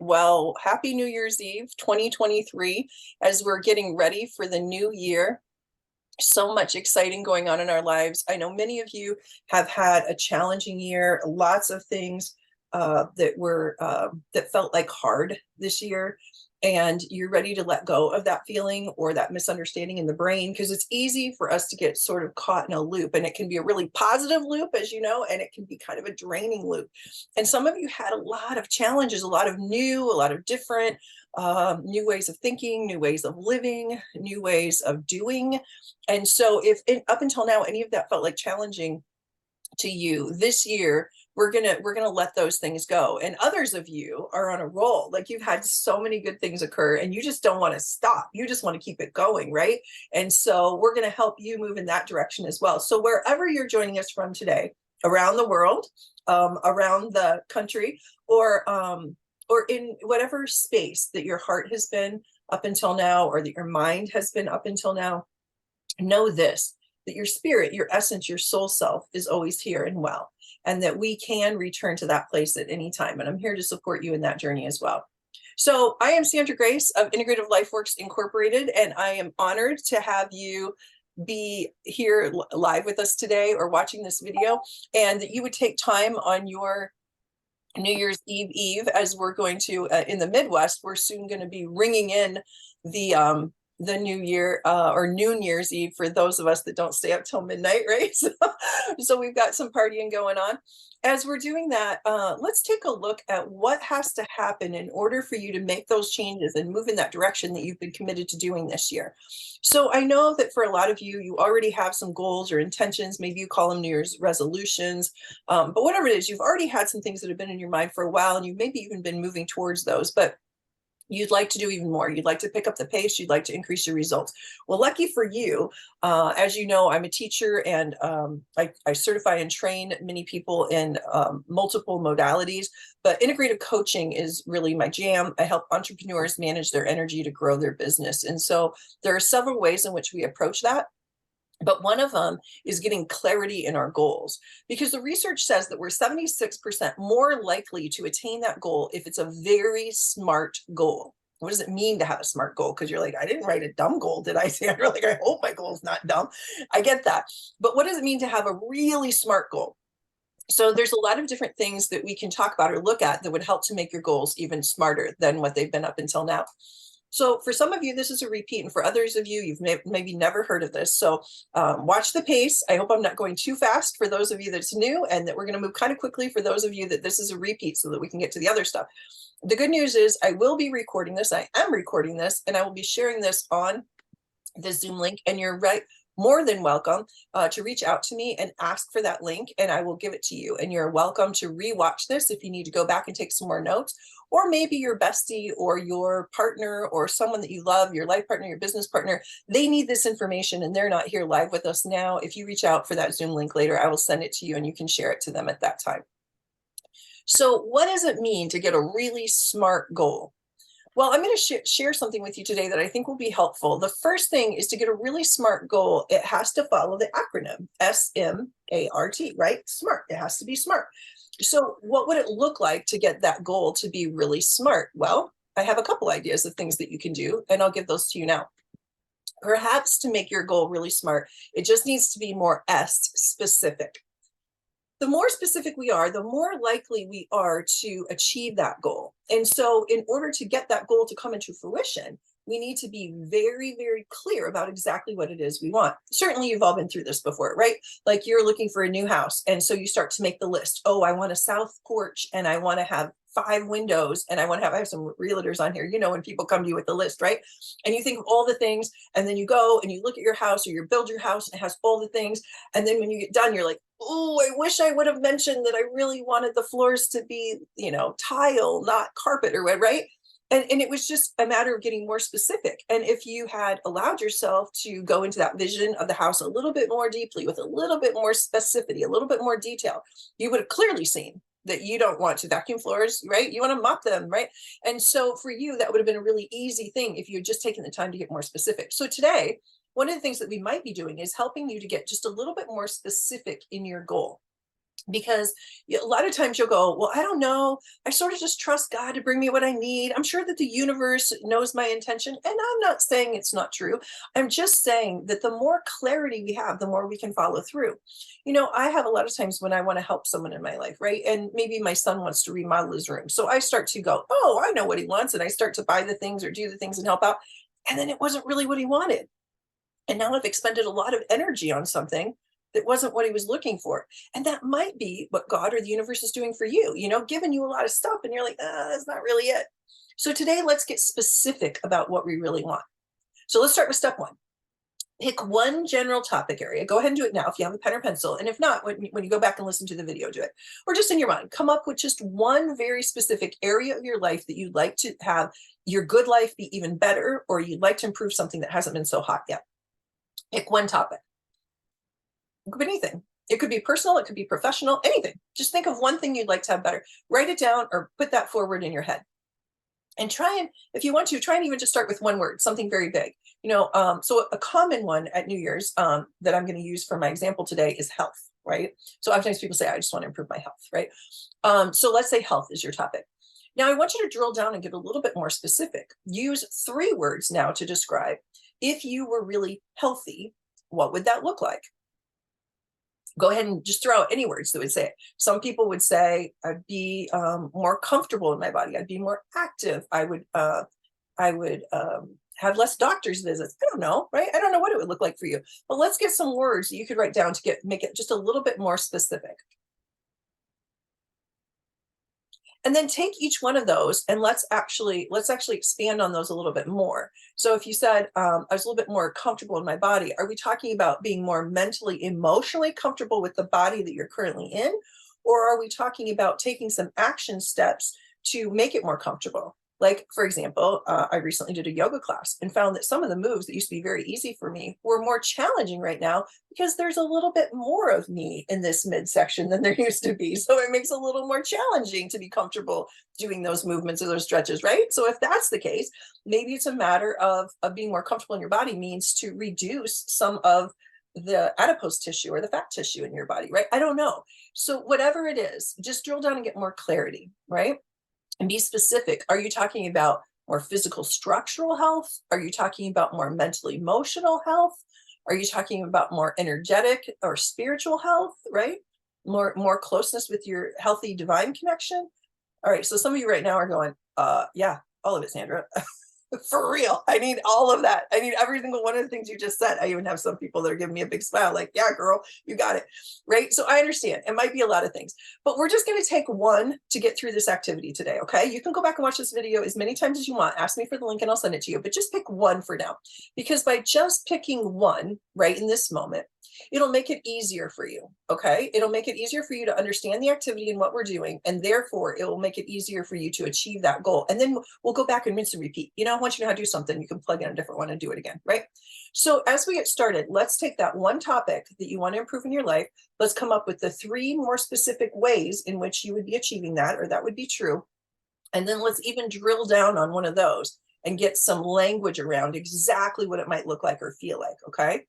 Well, happy New Year's Eve 2023 as we're getting ready for the new year. So much exciting going on in our lives. I know many of you have had a challenging year, lots of things that felt like hard this year. And you're ready to let go of that feeling or that misunderstanding in the brain because it's easy for us to get sort of caught in a loop. And it can be a really positive loop, as you know, and it can be kind of a draining loop. And some of you had a lot of challenges, a lot of different new ways of thinking, new ways of living, new ways of doing. And so, if up until now any of that felt like challenging to you this year, we're gonna let those things go. And others of you are on a roll, like you've had so many good things occur and you just don't want to stop, you just want to keep it going, right? And so we're going to help you move in that direction as well. So wherever you're joining us from today, around the world, around the country, or in whatever space that your heart has been up until now, or that your mind has been up until now, know this: that your spirit, your essence, your soul self is always here and well, and that we can return to that place at any time. And I'm here to support you in that journey as well. So I am Sandra Grace of Integrative LifeWorks Incorporated, and I am honored to have you be here live with us today or watching this video, and that you would take time on your New Year's Eve, as we're going to in the Midwest, we're soon going to be ringing in the new year, or Noon Year's Eve for those of us that don't stay up till midnight, right? So we've got some partying going on. As we're doing that, let's take a look at what has to happen in order for you to make those changes and move in that direction that you've been committed to doing this year. So I know that for a lot of you, you already have some goals or intentions. Maybe you call them New Year's resolutions, but whatever it is, you've already had some things that have been in your mind for a while, and you've maybe even been moving towards those. But you'd like to do even more. You'd like to pick up the pace. You'd like to increase your results. Well, lucky for you, as you know, I'm a teacher, and I certify and train many people in multiple modalities, but integrative coaching is really my jam. I help entrepreneurs manage their energy to grow their business. And so there are several ways in which we approach that. But one of them is getting clarity in our goals, because the research says that we're 76% more likely to attain that goal if it's a very smart goal. What does it mean to have a smart goal? Because you're like, I didn't write a dumb goal, did I, Sandra? Like, I hope my goal is not dumb. I get that. But what does it mean to have a really smart goal? So there's a lot of different things that we can talk about or look at that would help to make your goals even smarter than what they've been up until now. So for some of you, this is a repeat, and for others of you, you've maybe never heard of this. So watch the pace. I hope I'm not going too fast for those of you that's new, and that we're going to move kind of quickly for those of you that this is a repeat, so that we can get to the other stuff. The good news is I will be recording this. I am recording this, and I will be sharing this on the Zoom link, and you're right, more than welcome to reach out to me and ask for that link, and I will give it to you. And you're welcome to rewatch this if you need to go back and take some more notes, or maybe your bestie or your partner or someone that you love, your life partner, your business partner, they need this information and they're not here live with us now. If you reach out for that Zoom link later, I will send it to you and you can share it to them at that time. So what does it mean to get a really smart goal? Well, I'm going to share something with you today that I think will be helpful. The first thing is, to get a really smart goal, it has to follow the acronym SMART, right? Smart. It has to be smart. So what would it look like to get that goal to be really smart? Well, I have a couple ideas of things that you can do, and I'll give those to you now. Perhaps to make your goal really smart, it just needs to be more S specific. The more specific we are, the more likely we are to achieve that goal. And so in order to get that goal to come into fruition, we need to be very, very clear about exactly what it is we want. Certainly you've all been through this before, right? Like, you're looking for a new house, and so you start to make the list. Oh, I want a south porch, and I want to have 5 windows, and I have some realtors on here, when people come to you with the list, right? And you think of all the things, and then you go and you look at your house, or you build your house and it has all the things. And then when you get done, you're like, oh, I wish I would have mentioned that I really wanted the floors to be, tile, not carpet, or what, right? And it was just a matter of getting more specific. And if you had allowed yourself to go into that vision of the house a little bit more deeply, with a little bit more specificity, a little bit more detail, you would have clearly seen that you don't want to vacuum floors, right? You want to mop them, right? And so for you, that would have been a really easy thing if you had just taken the time to get more specific. So today, one of the things that we might be doing is helping you to get just a little bit more specific in your goal. Because a lot of times you'll go, well, I don't know. I sort of just trust God to bring me what I need. I'm sure that the universe knows my intention. And I'm not saying it's not true. I'm just saying that the more clarity we have, the more we can follow through. I have a lot of times when I want to help someone in my life, right? And maybe my son wants to remodel his room. So I start to go, oh, I know what he wants. And I start to buy the things or do the things and help out. And then it wasn't really what he wanted. And now I've expended a lot of energy on something that wasn't what he was looking for. And that might be what God or the universe is doing for you, giving you a lot of stuff. And you're like, that's not really it. So today, let's get specific about what we really want. So let's start with step one. Pick one general topic area. Go ahead and do it now if you have a pen or pencil. And if not, when you go back and listen to the video, do it. Or just in your mind, come up with just one very specific area of your life that you'd like to have your good life be even better, or you'd like to improve something that hasn't been so hot yet. Pick one topic. It could be anything. It could be personal, it could be professional, anything. Just think of one thing you'd like to have better. Write it down or put that forward in your head. And try and, if you want to, try and even just start with one word, something very big. So a common one at New Year's that I'm going to use for my example today is health, right? So oftentimes people say, I just want to improve my health, right? So let's say health is your topic. Now I want you to drill down and get a little bit more specific. Use 3 words now to describe if you were really healthy, what would that look like? Go ahead and just throw out any words that would say it. Some people would say I'd be more comfortable in my body. I'd be more active. I would have less doctor's visits. I don't know, right? I don't know what it would look like for you. But let's get some words that you could write down to make it just a little bit more specific. And then take each one of those and let's actually expand on those a little bit more. So if you said I was a little bit more comfortable in my body, are we talking about being more mentally, emotionally comfortable with the body that you're currently in? Or are we talking about taking some action steps to make it more comfortable? Like, for example, I recently did a yoga class and found that some of the moves that used to be very easy for me were more challenging right now because there's a little bit more of me in this midsection than there used to be. So it makes it a little more challenging to be comfortable doing those movements or those stretches, right? So if that's the case, maybe it's a matter of being more comfortable in your body means to reduce some of the adipose tissue or the fat tissue in your body, right? I don't know. So whatever it is, just drill down and get more clarity, right? And be specific. Are you talking about more physical structural health? Are you talking about more mental emotional health? Are you talking about more energetic or spiritual health, right? More closeness with your healthy divine connection? All right, so some of you right now are going, yeah, all of it, Sandra. For real. I need all of that. I need every single one of the things you just said. I even have some people that are giving me a big smile, like, yeah, girl, you got it. Right. So I understand it might be a lot of things, but we're just going to take one to get through this activity today. Okay. You can go back and watch this video as many times as you want. Ask me for the link and I'll send it to you, but just pick one for now, because by just picking one right in this moment, it'll make it easier for you. Okay. It'll make it easier for you to understand the activity and what we're doing. And therefore it will make it easier for you to achieve that goal. And then we'll go back and rinse and repeat. Once you know how to do something, you can plug in a different one and do it again. Right. So as we get started, let's take that one topic that you want to improve in your life. Let's come up with the 3 more specific ways in which you would be achieving that, or that would be true. And then let's even drill down on one of those and get some language around exactly what it might look like or feel like. Okay.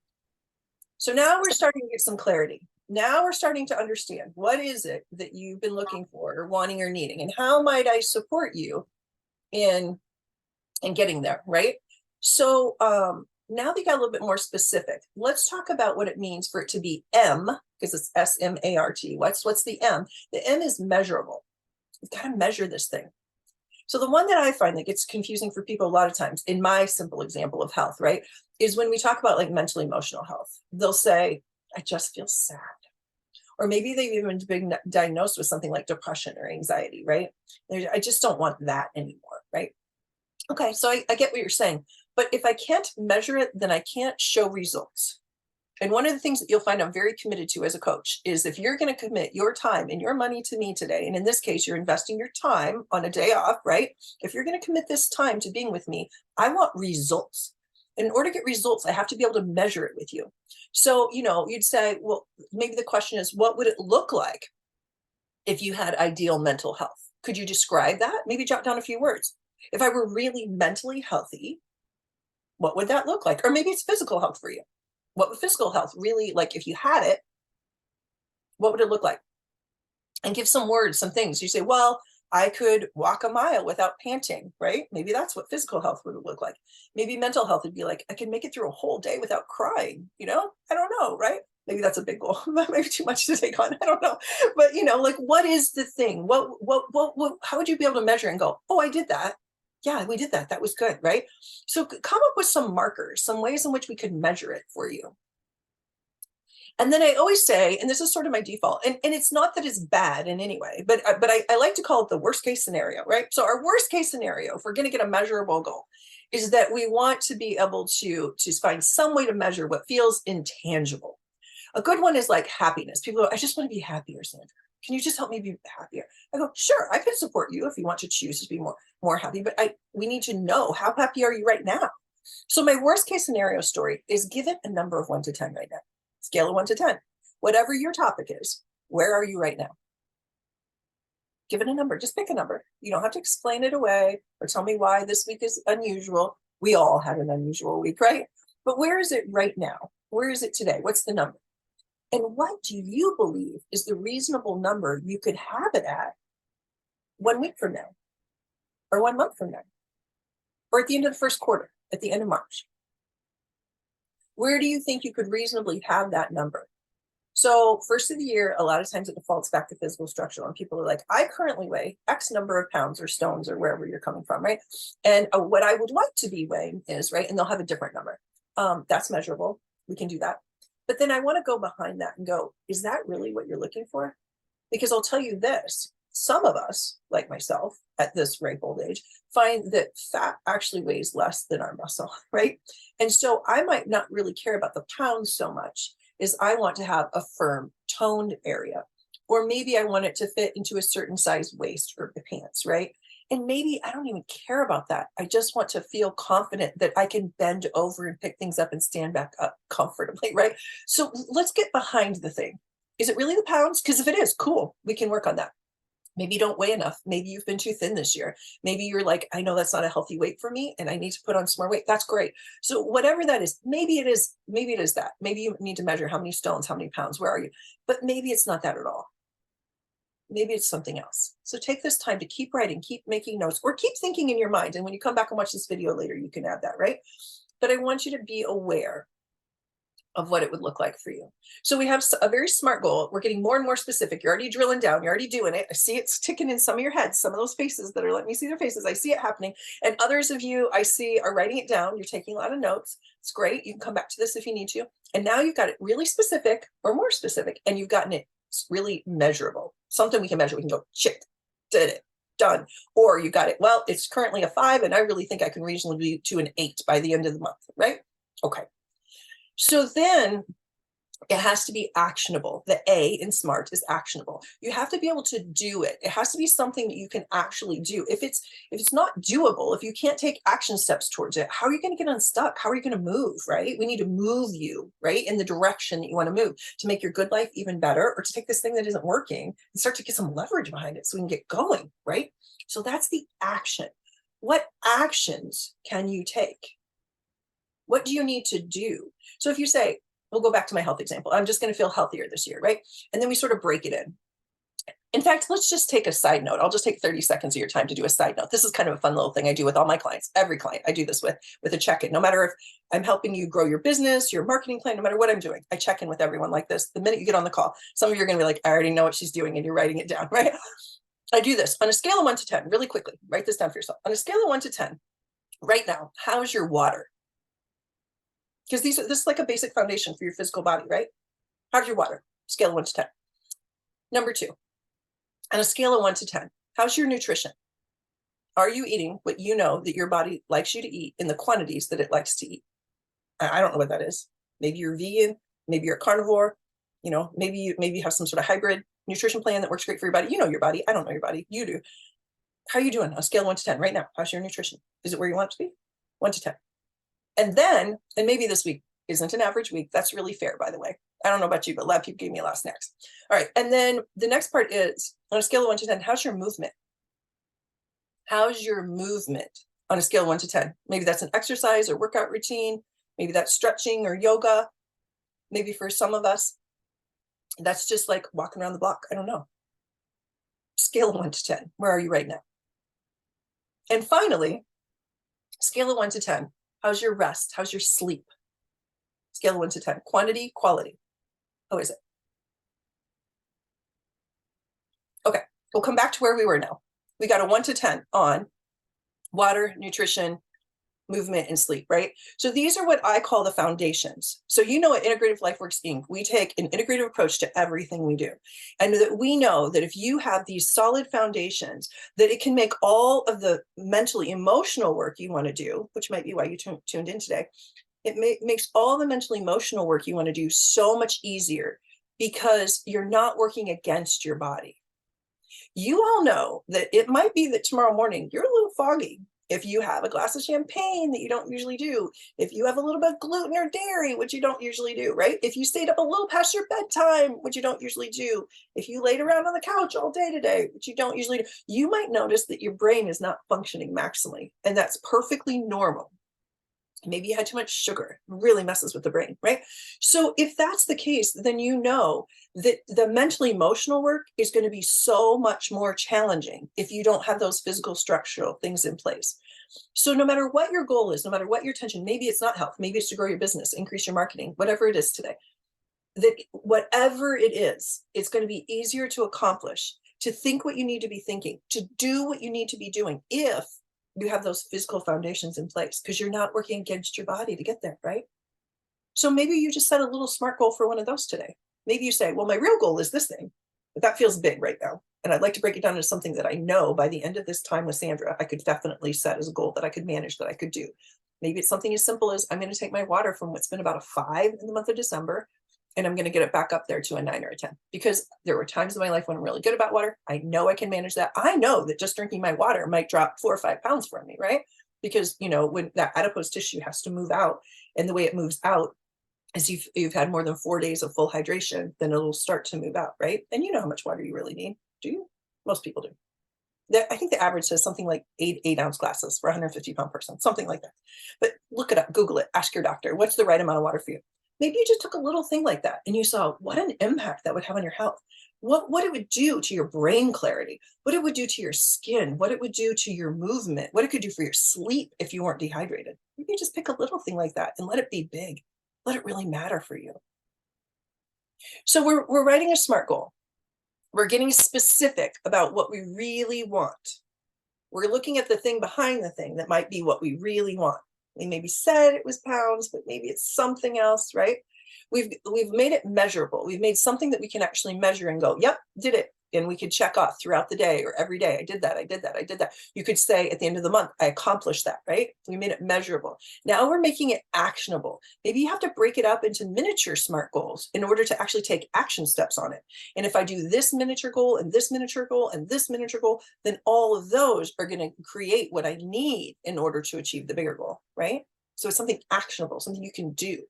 So now we're starting to get some clarity. Now we're starting to understand what is it that you've been looking for or wanting or needing, and how might I support you in getting there, right? So now that you got a little bit more specific, let's talk about what it means for it to be M, because it's SMART. What's the M? The M is measurable. You've got to measure this thing. So the one that I find that gets confusing for people a lot of times, in my simple example of health, right, is when we talk about like mental emotional health. They'll say, I just feel sad. Or maybe they've even been diagnosed with something like depression or anxiety, right? I just don't want that anymore, right? Okay, so I get what you're saying. But if I can't measure it, then I can't show results. And one of the things that you'll find I'm very committed to as a coach is if you're going to commit your time and your money to me today, and in this case, you're investing your time on a day off, right? If you're going to commit this time to being with me, I want results. In order to get results, I have to be able to measure it with you. So, you'd say, well, maybe the question is, what would it look like if you had ideal mental health? Could you describe that? Maybe jot down a few words. If I were really mentally healthy, what would that look like? Or maybe it's physical health for you. What would physical health really like if you had it? What would it look like? and give some words, some things. You say, well, I could walk a mile without panting, right? Maybe that's what physical health would look like. Maybe mental health would be like, I can make it through a whole day without crying, I don't know, right? Maybe that's a big goal. That may be too much to take on. I don't know. But like, what is the thing? What, how would you be able to measure and go, oh, I did that. Yeah, we did that. That was good, right? So come up with some markers, some ways in which we could measure it for you. And then I always say, and this is sort of my default, and it's not that it's bad in any way, but I like to call it the worst case scenario, right? So our worst case scenario, if we're going to get a measurable goal, is that we want to be able to find some way to measure what feels intangible. A good one is like happiness. People go, I just want to be happier, Sandra. Can you just help me be happier? I go, sure, I can support you if you want to choose to be more happy, but we need to know, how happy are you right now? So my worst case scenario story is give it a number of 1 to 10 right now. Scale of 1 to 10. Whatever your topic is, where are you right now? Give it a number. Just pick a number. You don't have to explain it away or tell me why this week is unusual. We all had an unusual week, right? But where is it right now? Where is it today? What's the number? And what do you believe is the reasonable number you could have it at 1 week from now, or 1 month from now, or at the end of the first quarter, at the end of March? Where do you think you could reasonably have that number? So first of the year, a lot of times it defaults back to physical structure, and people are like, I currently weigh X number of pounds or stones or wherever you're coming from, right? And what I would like to be weighing is, right, and they'll have a different number. That's measurable. We can do that. But then I want to go behind that and go, is that really what you're looking for? Because I'll tell you this, some of us, like myself, at this ripe old age, find that fat actually weighs less than our muscle, right? And so I might not really care about the pounds so much as I want to have a firm, toned area. Or maybe I want it to fit into a certain size waist or the pants, right? And maybe I don't even care about that. I just want to feel confident that I can bend over and pick things up and stand back up comfortably, right? So let's get behind the thing. Is it really the pounds? Because if it is, cool, we can work on that. Maybe you don't weigh enough. Maybe you've been too thin this year. Maybe you're like, I know that's not a healthy weight for me and I need to put on some more weight. That's great. So whatever that is, maybe it is that. Maybe you need to measure how many stones, how many pounds, where are you? But maybe it's not that at all. Maybe it's something else. So take this time to keep writing, keep making notes, or keep thinking in your mind. And when you come back and watch this video later, you can add that, right? But I want you to be aware of what it would look like for you. So we have a very SMART goal. We're getting more and more specific. You're already drilling down. You're already doing it. I see it's ticking in some of your heads, some of those faces that are letting me see their faces. I see it happening. And others of you I see are writing it down. You're taking a lot of notes. It's great. You can come back to this if you need to. And now you've got it really specific or more specific, and you've gotten it really measurable. Something we can measure. We can go, check, did it, done. Or you got it, well, it's currently a 5, and I really think I can reasonably be to an 8 by the end of the month, right? Okay. So then it has to be actionable. The A in SMART is actionable. You have to be able to do it. It has to be something that you can actually do. If it's not doable, if you can't take action steps towards it, how are you going to get unstuck? How are you going to move, right? We need to move you, right, in the direction that you want to move to make your good life even better, or to take this thing that isn't working and start to get some leverage behind it so we can get going, right? So that's the action. What actions can you take? What do you need to do? So if you say, we'll go back to my health example, I'm just going to feel healthier this year, right? And then we sort of break it in. In fact, let's just take a side note. I'll just take 30 seconds of your time to do a side note. This is kind of a fun little thing I do with all my clients. Every client I do this with a check-in. No matter if I'm helping you grow your business, your marketing plan, no matter what I'm doing, I check in with everyone like this. The minute you get on the call, some of you are going to be like, I already know what she's doing, and you're writing it down, right? I do this on a scale of 1 to 10, really quickly. Write this down for yourself. On a scale of 1 to 10, right now, how's your water? Because this is like a basic foundation for your physical body, right? How's your water? Scale of 1 to 10. Number 2, on a scale of 1 to 10, how's your nutrition? Are you eating what you know that your body likes you to eat in the quantities that it likes to eat? I don't know what that is. Maybe you're vegan, maybe you're a carnivore, maybe you have some sort of hybrid nutrition plan that works great for your body. You know your body. I don't know your body. You do. How are you doing on a scale of 1 to 10 right now? How's your nutrition? Is it where you want it to be? 1 to 10. And then, and maybe this week isn't an average week. That's really fair, by the way. I don't know about you, but a lot of people gave me a lot of snacks. All right. And then the next part is, on a scale of 1 to 10, how's your movement? How's your movement on a scale of 1 to 10? Maybe that's an exercise or workout routine. Maybe that's stretching or yoga. Maybe for some of us, that's just like walking around the block. I don't know. Scale of 1 to 10. Where are you right now? And finally, scale of 1 to 10. How's your rest? How's your sleep? Scale of 1 to 10. Quantity, quality. How is it? Okay, we'll come back to where we were now. We got a 1 to 10 on water, nutrition, movement, and sleep, right? So these are what I call the foundations. So you know at Integrative LifeWorks Inc., we take an integrative approach to everything we do. And that we know that if you have these solid foundations, that it can make all of the mentally emotional work you want to do, which might be why you tuned in today, it makes all the mental emotional work you want to do so much easier because you're not working against your body. You all know that it might be that tomorrow morning you're a little foggy. If you have a glass of champagne that you don't usually do, if you have a little bit of gluten or dairy, which you don't usually do, right? If you stayed up a little past your bedtime, which you don't usually do, if you laid around on the couch all day today, which you don't usually do, you might notice that your brain is not functioning maximally, and that's perfectly normal. Maybe you had too much sugar, it really messes with the brain, right? So if that's the case, then you know that the mental emotional work is going to be so much more challenging if you don't have those physical structural things in place. So no matter what your goal is, no matter what your intention, maybe it's not health, maybe it's to grow your business, increase your marketing, whatever it is today, that whatever it is, it's going to be easier to accomplish, to think what you need to be thinking, to do what you need to be doing if you have those physical foundations in place, because you're not working against your body to get there, right? So maybe you just set a little SMART goal for one of those today. Maybe you say, well, my real goal is this thing, but that feels big right now. And I'd like to break it down into something that I know by the end of this time with Sandra, I could definitely set as a goal that I could manage, that I could do. Maybe it's something as simple as I'm going to take my water from what's been about a 5 in the month of December, and I'm going to get it back up there to a 9 or a 10, because there were times in my life when I'm really good about water. I know I can manage that. I know that just drinking my water might drop 4 or 5 pounds for me, right? Because, you know, when that adipose tissue has to move out, and the way it moves out is you've had more than 4 days of full hydration, then it'll start to move out, right? And you know how much water you really need. Do you? Most people do. I think the average says something like 8-ounce glasses for a 150-pound person, something like that. But look it up, Google it, ask your doctor, what's the right amount of water for you? Maybe you just took a little thing like that and you saw what an impact that would have on your health, what it would do to your brain clarity, what it would do to your skin, what it would do to your movement, what it could do for your sleep if you weren't dehydrated. Maybe you just pick a little thing like that and let it be big. Let it really matter for you. So we're writing a SMART goal. We're getting specific about what we really want. We're looking at the thing behind the thing that might be what we really want. We maybe said it was pounds, but maybe it's something else, right? We've made it measurable. We've made something that we can actually measure and go, yep, did it. And we could check off throughout the day or every day. I did that. I did that. I did that. You could say at the end of the month, I accomplished that, right? We made it measurable. Now we're making it actionable. Maybe you have to break it up into miniature SMART goals in order to actually take action steps on it. And if I do this miniature goal and this miniature goal and this miniature goal, then all of those are going to create what I need in order to achieve the bigger goal, right? So it's something actionable, something you can do.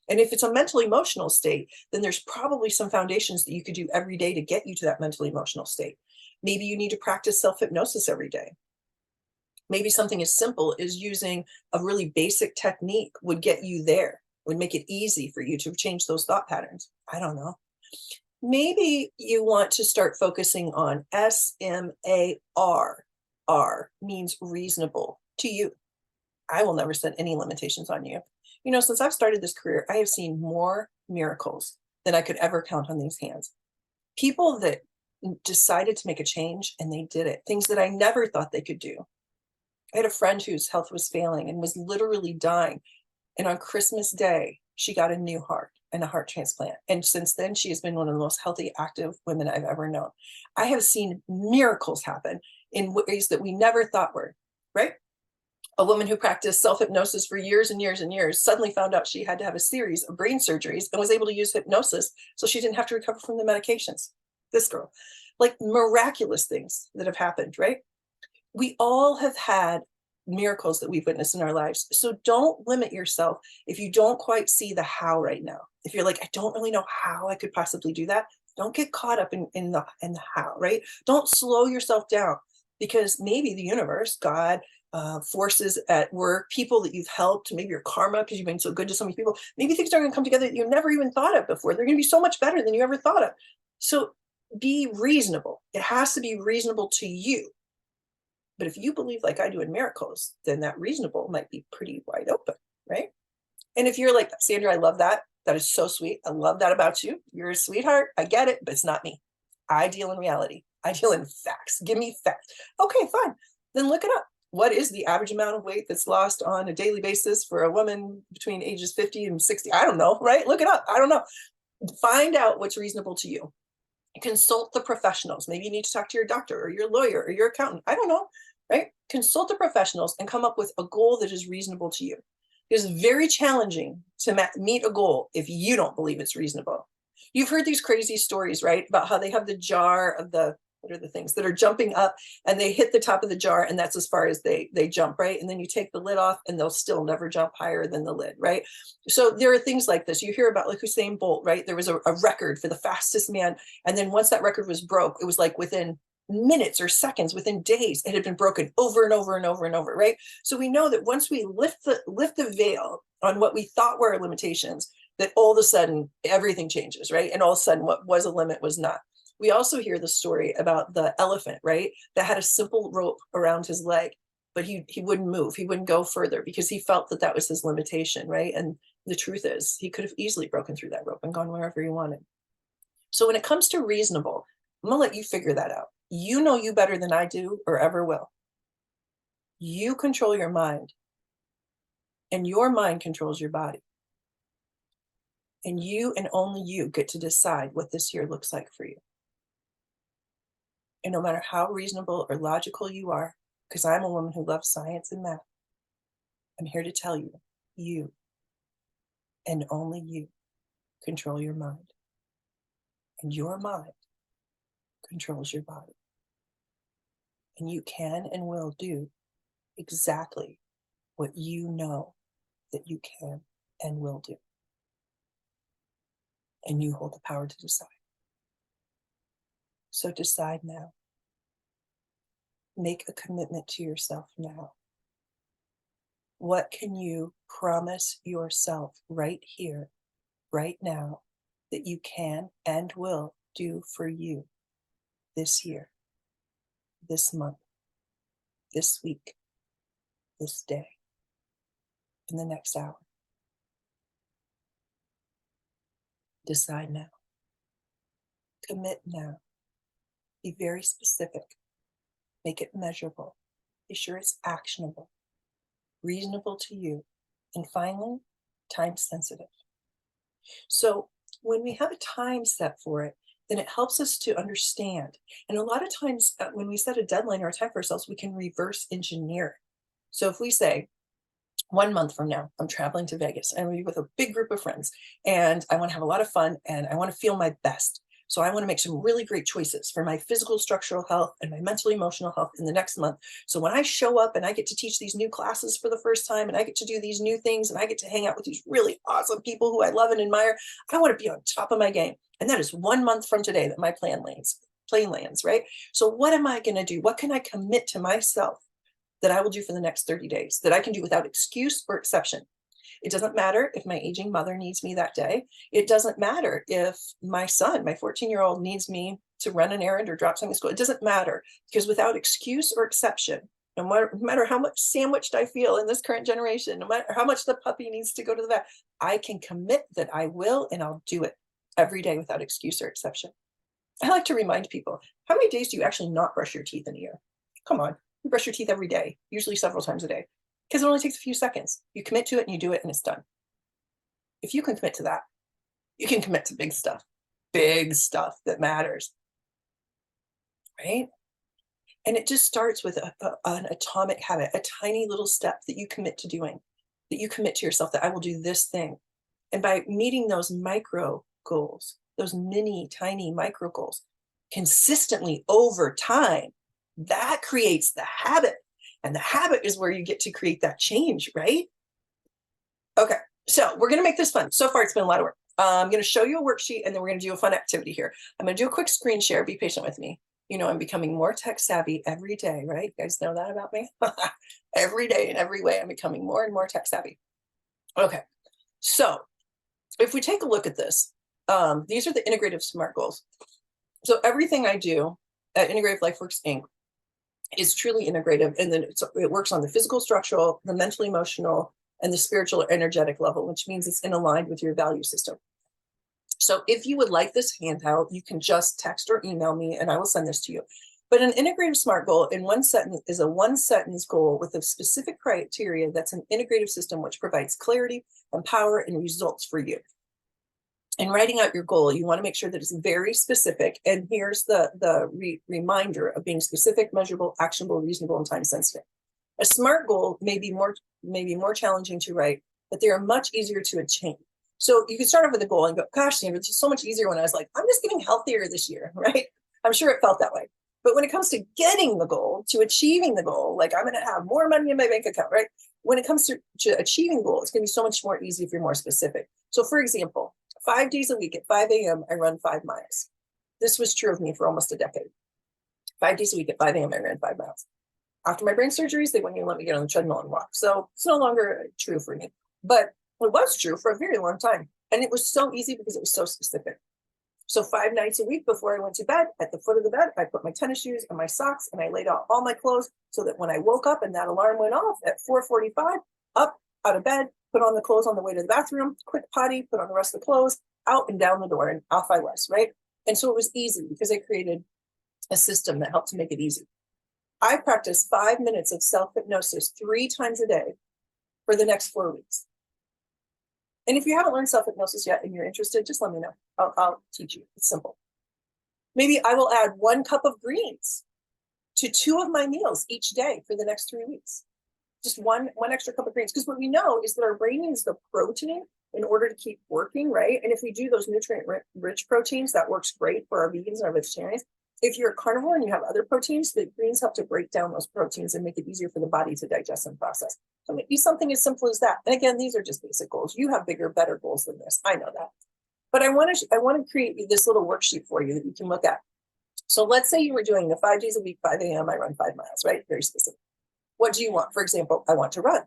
And if it's a mental emotional state, then there's probably some foundations that you could do every day to get you to that mental emotional state. Maybe you need to practice self-hypnosis every day. Maybe something as simple as using a really basic technique would get you there, would make it easy for you to change those thought patterns. I don't know. Maybe you want to start focusing on SMAR. R means reasonable to you. I will never set any limitations on you. You know, since I've started this career, I have seen more miracles than I could ever count on these hands. People that decided to make a change and they did it, things that I never thought they could do. I had a friend whose health was failing and was literally dying. And on Christmas Day, she got a new heart and a heart transplant. And since then, she has been one of the most healthy, active women I've ever known. I have seen miracles happen in ways that we never thought were, right? A woman who practiced self-hypnosis for years and years and years suddenly found out she had to have a series of brain surgeries and was able to use hypnosis so she didn't have to recover from the medications. This girl, like miraculous things that have happened, right? We all have had miracles that we've witnessed in our lives. So don't limit yourself if you don't quite see the how right now. If you're like, I don't really know how I could possibly do that, don't get caught up in the how, right? Don't slow yourself down, because maybe the universe, God, forces at work, people that you've helped, maybe your karma, because you've been so good to so many people, maybe things are going to come together that you never even thought of before. They're going to be so much better than you ever thought of. So be reasonable. It has to be reasonable to you. But if you believe like I do in miracles, then that reasonable might be pretty wide open, right? And if you're like, Sandra, I love that. That is so sweet. I love that about you. You're a sweetheart. I get it, but it's not me. I deal in reality. I deal in facts. Give me facts. Okay, fine. Then look it up. What is the average amount of weight that's lost on a daily basis for a woman between ages 50 and 60? I don't know, right? Look it up. I don't know. Find out what's reasonable to you. Consult the professionals. Maybe you need to talk to your doctor or your lawyer or your accountant. I don't know, right? Consult the professionals and come up with a goal that is reasonable to you. It's very challenging to meet a goal if you don't believe it's reasonable. You've heard these crazy stories, right? About how they have the jar of the, what are the things that are jumping up, and they hit the top of the jar, and that's as far as they jump, right? And then you take the lid off and they'll still never jump higher than the lid, right? So there are things like this. You hear about like Usain Bolt, right? There was a record for the fastest man. And then once that record was broke, it was like within minutes or seconds, within days, it had been broken over and over and over and over, right? So we know that once we lift the veil on what we thought were our limitations, that all of a sudden everything changes, right? And all of a sudden what was a limit was not. We also hear the story about the elephant, right? That had a simple rope around his leg, but he wouldn't move. He wouldn't go further because he felt that that was his limitation, right? And the truth is he could have easily broken through that rope and gone wherever he wanted. So when it comes to reasonable, I'm gonna let you figure that out. You know you better than I do or ever will. You control your mind, and your mind controls your body. And you and only you get to decide what this year looks like for you. And no matter how reasonable or logical you are, because I'm a woman who loves science and math, I'm here to tell you, you and only you control your mind. And your mind controls your body. And you can and will do exactly what you know that you can and will do. And you hold the power to decide. So decide now. Make a commitment to yourself now. What can you promise yourself right here, right now, that you can and will do for you this year, this month, this week, this day, in the next hour? Decide now. Commit now. Be very specific. Make it measurable. Be sure it's actionable, reasonable to you, and finally, time sensitive. So when we have a time set for it, then it helps us to understand. And a lot of times when we set a deadline or a time for ourselves, we can reverse engineer it. So if we say, 1 month from now, I'm traveling to Vegas. I'm going to be with a big group of friends, and I want to have a lot of fun, and I want to feel my best. So I want to make some really great choices for my physical structural health and my mental emotional health in the next month. So when I show up and I get to teach these new classes for the first time, and I get to do these new things, and I get to hang out with these really awesome people who I love and admire, I want to be on top of my game. And that is 1 month from today that my plane lands, right? So what am I going to do? What can I commit to myself that I will do for the next 30 days, that I can do without excuse or exception? It doesn't matter if my aging mother needs me that day. It doesn't matter if my son, my 14-year-old, needs me to run an errand or drop something to school. It doesn't matter, because without excuse or exception, no matter how much sandwiched I feel in this current generation, no matter how much the puppy needs to go to the vet, I can commit that I will, and I'll do it every day without excuse or exception. I like to remind people, how many days do you actually not brush your teeth in a year? Come on, you brush your teeth every day, usually several times a day, because it only takes a few seconds. You commit to it and you do it and it's done. If you can commit to that, you can commit to big stuff that matters, right? And it just starts with an atomic habit, a tiny little step that you commit to doing, that you commit to yourself, that I will do this thing. And by meeting those micro goals, those mini, tiny micro goals consistently over time, that creates the habit. And the habit is where you get to create that change, right? Okay, so we're going to make this fun. So far, it's been a lot of work. I'm going to show you a worksheet, and then we're going to do a fun activity here. I'm going to do a quick screen share. Be patient with me. You know, I'm becoming more tech savvy every day, right? You guys know that about me? Every day in every way, I'm becoming more and more tech savvy. Okay, so if we take a look at this, these are the integrative SMART goals. So everything I do at Integrative LifeWorks Inc. is truly integrative. And then it works on the physical, structural, the mental, emotional, and the spiritual or energetic level, which means it's in aligned with your value system. So if you would like this handout, you can just text or email me and I will send this to you. But an integrative SMART goal in one sentence is a one sentence goal with a specific criteria that's an integrative system which provides clarity and power and results for you. In writing out your goal, you want to make sure that it's very specific. And here's the reminder of being specific, measurable, actionable, reasonable, and time sensitive. A SMART goal may be more challenging to write, but they are much easier to attain. So you can start off with a goal and go, gosh, Sandra, it's just so much easier when I was like, I'm just getting healthier this year, right? I'm sure it felt that way. But when it comes to getting the goal, to achieving the goal, like I'm going to have more money in my bank account, right? When it comes to achieving the goal, it's going to be so much more easy if you're more specific. So for example, 5 days a week at 5 a.m., I run 5 miles. This was true of me for almost a decade. 5 days a week at 5 a.m., I ran 5 miles. After my brain surgeries, they wouldn't even let me get on the treadmill and walk. So it's no longer true for me. But it was true for a very long time. And it was so easy because it was so specific. So 5 nights a week before I went to bed, at the foot of the bed, I put my tennis shoes and my socks and I laid out all my clothes so that when I woke up and that alarm went off at 4:45, up, out of bed, put on the clothes on the way to the bathroom, quick potty, put on the rest of the clothes, out and down the door, and off I was, right? And so it was easy because I created a system that helped to make it easy. I practice 5 minutes of self-hypnosis 3 times a day for the next 4 weeks. And if you haven't learned self-hypnosis yet and you're interested, just let me know. I'll teach you. It's simple. Maybe I will add 1 cup of greens to 2 of my meals each day for the next 3 weeks. Just one extra cup of greens. Because what we know is that our brain needs the protein in order to keep working, right? And if we do those nutrient-rich proteins, that works great for our vegans and our vegetarians. If you're a carnivore and you have other proteins, the greens help to break down those proteins and make it easier for the body to digest and process. So maybe something as simple as that. And again, these are just basic goals. You have bigger, better goals than this. I know that. But I want to create this little worksheet for you that you can look at. So let's say you were doing the 5 days a week, 5 a.m., I run 5 miles, right? Very specific. What do you want? For example, I want to run.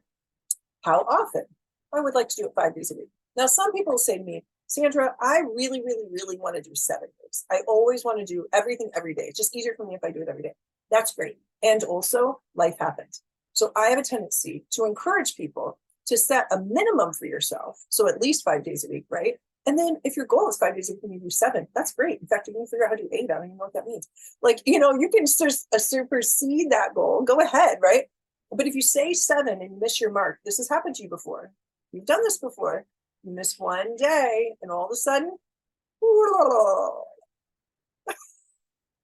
How often? I would like to do it 5 days a week. Now, some people say to me, Sandra, I really, really, really want to do 7 days. I always want to do everything every day. It's just easier for me if I do it every day. That's great. And also, life happens. So I have a tendency to encourage people to set a minimum for yourself. So at least 5 days a week, right? And then if your goal is 5 days a week and you do 7, that's great. In fact, you can figure out how to do 8. I don't even know what that means. Like, you can supersede that goal. Go ahead, right? But if you say 7 and you miss your mark, this has happened to you before. You've done this before. You miss 1 day and all of a sudden,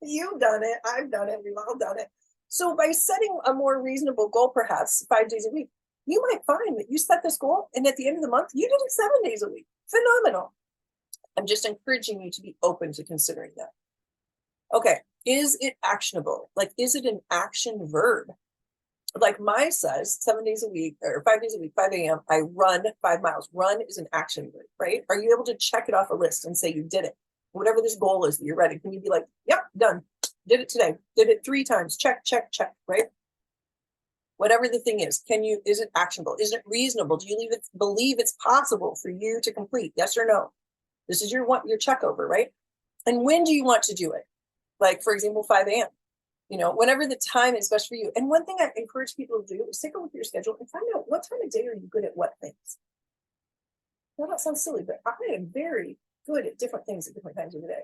you've done it. I've done it. We've all done it. So by setting a more reasonable goal, perhaps 5 days a week, you might find that you set this goal and at the end of the month, you did it 7 days a week. Phenomenal. I'm just encouraging you to be open to considering that. Okay. Is it actionable? Like, is it an action verb? Like Maya says, 7 days a week or 5 days a week, 5 a.m., I run 5 miles. Run is an action verb, right? Are you able to check it off a list and say you did it? Whatever this goal is that you're ready. Can you be like, yep, done. Did it today. Did it 3 times. Check, check, check, right? Whatever the thing is, is it actionable? Is it reasonable? Do you believe it's possible for you to complete? Yes or no? This is your check over, right? And when do you want to do it? Like, for example, 5 a.m. Whenever the time is best for you. And one thing I encourage people to do is take a look at your schedule and find out what time of day are you good at what things. Now, that sounds silly, but I am very good at different things at different times of the day.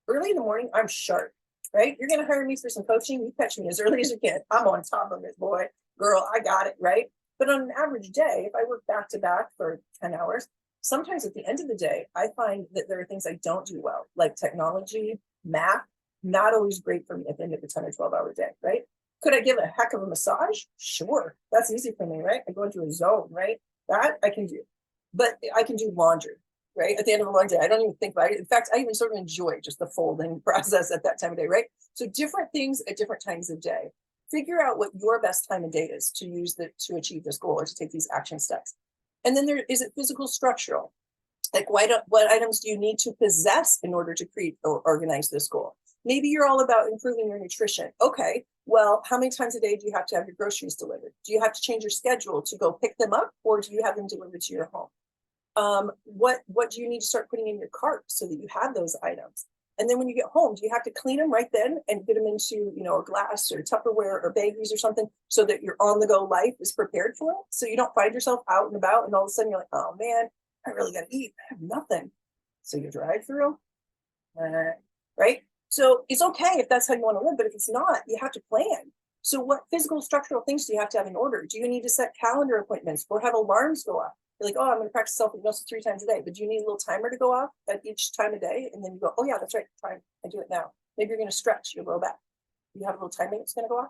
Early in the morning, I'm sharp, right? You're going to hire me for some coaching. You catch me as early as you can. I'm on top of it, boy, girl, I got it, right? But on an average day, if I work back to back for 10 hours, sometimes at the end of the day, I find that there are things I don't do well, like technology, math, not always great for me at the end of a 10 or 12-hour day, right? Could I give a heck of a massage? Sure. That's easy for me, right? I go into a zone, right? That I can do. But I can do laundry, right? At the end of a long day, I don't even think about it. In fact, I even sort of enjoy just the folding process at that time of day, right? So different things at different times of day. Figure out what your best time of day is to achieve this goal or to take these action steps. And then is it physical, structural? Like what items do you need to possess in order to create or organize this goal? Maybe you're all about improving your nutrition. Okay, well, how many times a day do you have to have your groceries delivered? Do you have to change your schedule to go pick them up, or do you have them delivered to your home? What do you need to start putting in your cart so that you have those items? And then when you get home, do you have to clean them right then and get them into, a glass or Tupperware or baggies or something so that your on the go life is prepared for it? So you don't find yourself out and about and all of a sudden you're like, oh man, I really got to eat. I have nothing. So you drive through, right? So it's okay if that's how you want to live, but if it's not, you have to plan. So what physical structural things do you have to have in order? Do you need to set calendar appointments or have alarms go off? You're like, oh, I'm going to practice self-hypnosis 3 times a day, but do you need a little timer to go off at each time of day? And then you go, oh yeah, that's right, time. I do it now. Maybe you're going to stretch your low back. You have a little timing that's going to go off.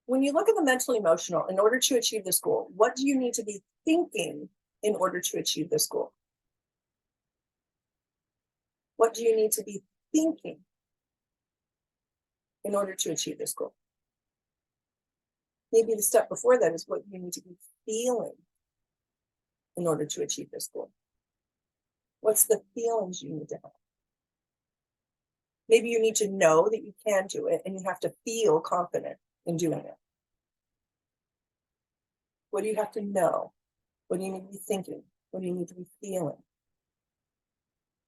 When you look at the mental emotional, in order to achieve this goal, what do you need to be thinking in order to achieve this goal? What do you need to be thinking in order to achieve this goal? Maybe the step before that is what you need to be feeling in order to achieve this goal. What's the feelings you need to have? Maybe you need to know that you can do it and you have to feel confident in doing it. What do you have to know? What do you need to be thinking? What do you need to be feeling?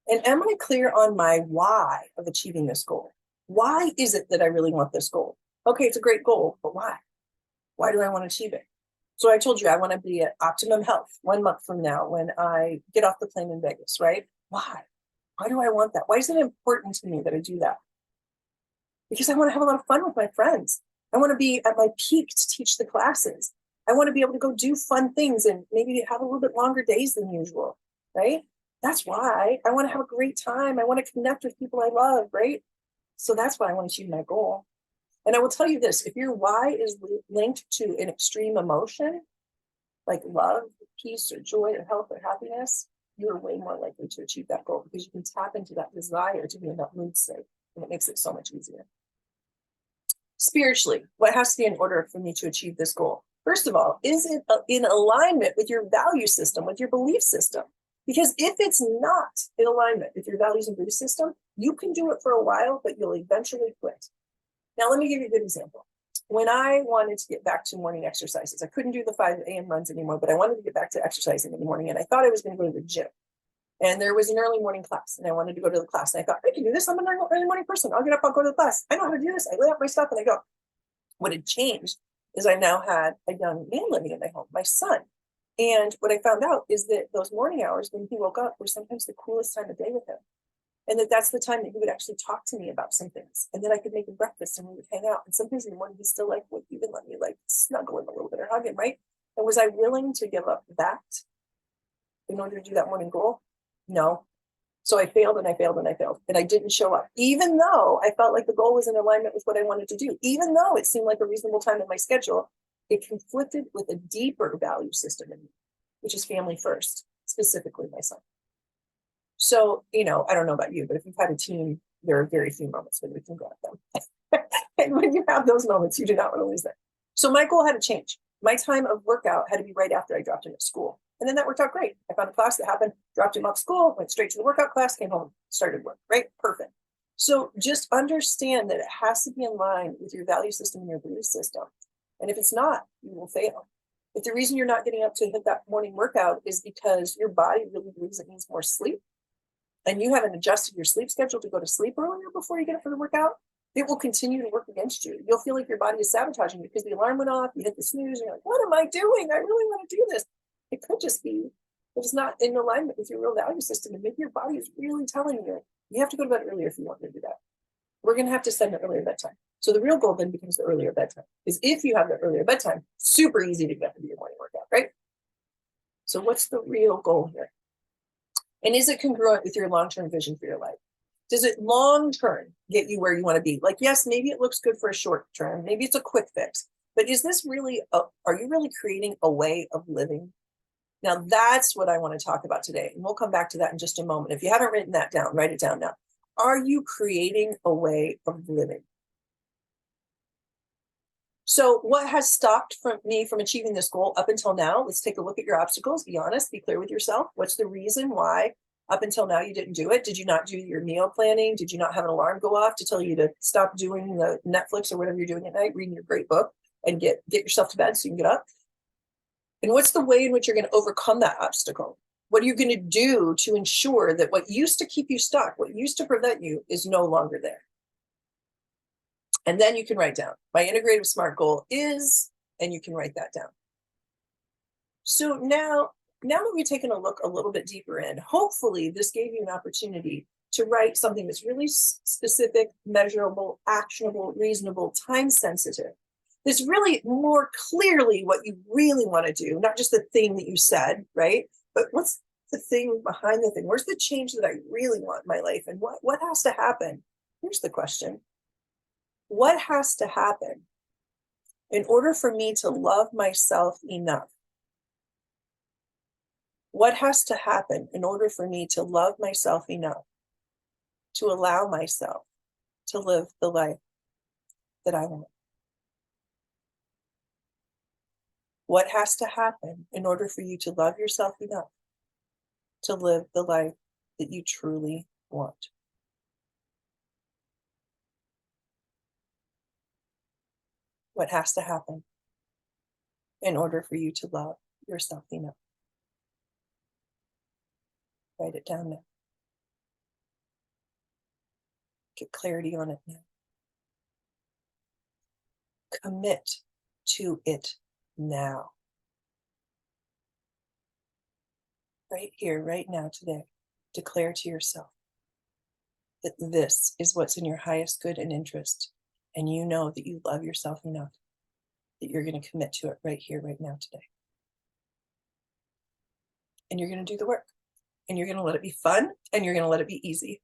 And am I clear on my why of achieving this goal? Why is it that I really want this goal? Okay, it's a great goal, but why? Why do I want to achieve it? So I told you I want to be at optimum health 1 month from now when I get off the plane in Vegas, right? Why? Why do I want that? Why is it important to me that I do that? Because I want to have a lot of fun with my friends. I want to be at my peak to teach the classes. I want to be able to go do fun things and maybe have a little bit longer days than usual, right? That's why I want to have a great time. I want to connect with people I love, right? So that's why I want to achieve my goal. And I will tell you this, if your why is linked to an extreme emotion, like love, peace, or joy, or health, or happiness, you're way more likely to achieve that goal because you can tap into that desire to be in that mood state, and it makes it so much easier. Spiritually, what has to be in order for me to achieve this goal? First of all, is it in alignment with your value system, with your belief system? Because if it's not in alignment with your values and belief system, you can do it for a while, but you'll eventually quit. Now, let me give you a good example. When I wanted to get back to morning exercises, I couldn't do the 5 a.m. runs anymore, but I wanted to get back to exercising in the morning. And I thought I was going to go to the gym. And there was an early morning class, and I wanted to go to the class. And I thought, I can do this. I'm an early morning person. I'll get up, I'll go to the class. I know how to do this. I lay out my stuff and I go. What had changed is I now had a young man living in my home, my son. And what I found out is that those morning hours when he woke up were sometimes the coolest time of day with him. And that's the time that he would actually talk to me about some things. And then I could make him breakfast and we would hang out. And sometimes in the morning, he's still like, would even let me like snuggle him a little bit or hug him, right? And was I willing to give up that in order to do that morning goal? No. So I failed and I failed and I failed. And I didn't show up, even though I felt like the goal was in alignment with what I wanted to do. Even though it seemed like a reasonable time in my schedule, it conflicted with a deeper value system in me, which is family first, specifically my son. So, I don't know about you, but if you've had a teen, there are very few moments when we can go at them. And when you have those moments, you do not want to lose them. So my goal had to change. My time of workout had to be right after I dropped him at school. And then that worked out great. I found a class that happened, dropped him off school, went straight to the workout class, came home, started work, right? Perfect. So just understand that it has to be in line with your value system and your belief system. And if it's not, you will fail. If the reason you're not getting up to hit that morning workout is because your body really believes it needs more sleep, and you haven't adjusted your sleep schedule to go to sleep earlier before you get up for the workout, it will continue to work against you. You'll feel like your body is sabotaging you because the alarm went off, you hit the snooze, and you're like, what am I doing? I really want to do this. It could just be that it's not in alignment with your real value system. And maybe your body is really telling you, you have to go to bed earlier if you want to do that. We're going to have to set an earlier bedtime. So the real goal then becomes the earlier bedtime. Because if you have the earlier bedtime, super easy to get up and do your morning workout, right? So what's the real goal here? And is it congruent with your long-term vision for your life? Does it long-term get you where you want to be? Like, yes, maybe it looks good for a short term. Maybe it's a quick fix. But is this really, are you really creating a way of living? Now, that's what I want to talk about today. And we'll come back to that in just a moment. If you haven't written that down, write it down now. Are you creating a way of living? So what has stopped me from achieving this goal up until now? Let's take a look at your obstacles. Be honest, be clear with yourself. What's the reason why up until now you didn't do it? Did you not do your meal planning? Did you not have an alarm go off to tell you to stop doing the Netflix or whatever you're doing at night, reading your great book, and get yourself to bed so you can get up? And what's the way in which you're going to overcome that obstacle? What are you going to do to ensure that what used to keep you stuck, what used to prevent you, is no longer there? And then you can write down, my integrative SMART goal is, and you can write that down. So now that we've taken a look a little bit deeper in, hopefully this gave you an opportunity to write something that's really specific, measurable, actionable, reasonable, time sensitive. That's really more clearly what you really want to do, not just the thing that you said, right? But what's the thing behind the thing? Where's the change that I really want in my life? And what has to happen? Here's the question. What has to happen in order for me to love myself enough? What has to happen in order for me to love myself enough to allow myself to live the life that I want? What has to happen in order for you to love yourself enough to live the life that you truly want? What has to happen in order for you to love yourself enough? Write it down now. Get clarity on it now. Commit to it now. Right here, right now, today. Declare to yourself that this is what's in your highest good and interest. And you know that you love yourself enough that you're going to commit to it right here, right now, today. And you're going to do the work. And you're going to let it be fun. And you're going to let it be easy.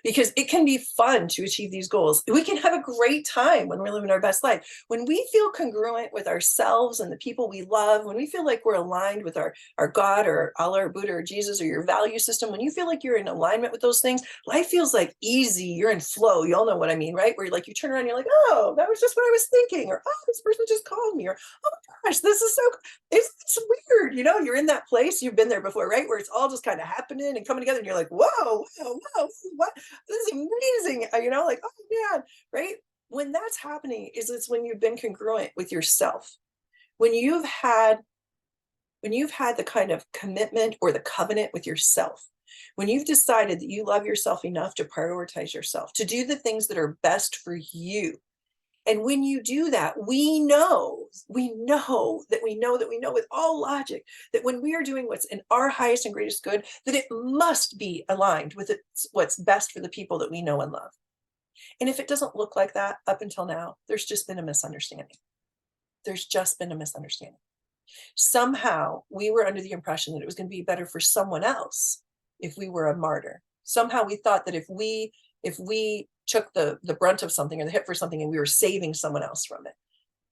Because it can be fun to achieve these goals. We can have a great time when we're living our best life. When we feel congruent with ourselves and the people we love, when we feel like we're aligned with our God or Allah or Buddha or Jesus or your value system, when you feel like you're in alignment with those things, life feels like easy. You're in flow. You all know what I mean, right? Where like you turn around, you're like, oh, that was just what I was thinking. Or, oh, this person just called me. Or, oh my gosh, this is so, it's weird. You know, you're in that place. You've been there before, right? Where it's all just kind of happening and coming together. And you're like, whoa, what? This is amazing. You know, like, oh man, right? When that's happening is it's when you've been congruent with yourself. When you've had the kind of commitment or the covenant with yourself, when you've decided that you love yourself enough to prioritize yourself, to do the things that are best for you. And when you do that, we know with all logic that when we are doing what's in our highest and greatest good, that it must be aligned with what's best for the people that we know and love. And if it doesn't look like that up until now, there's just been a misunderstanding. There's just been a misunderstanding. Somehow we were under the impression that it was going to be better for someone else if we were a martyr. Somehow we thought that if we took the brunt of something or the hit for something and we were saving someone else from it,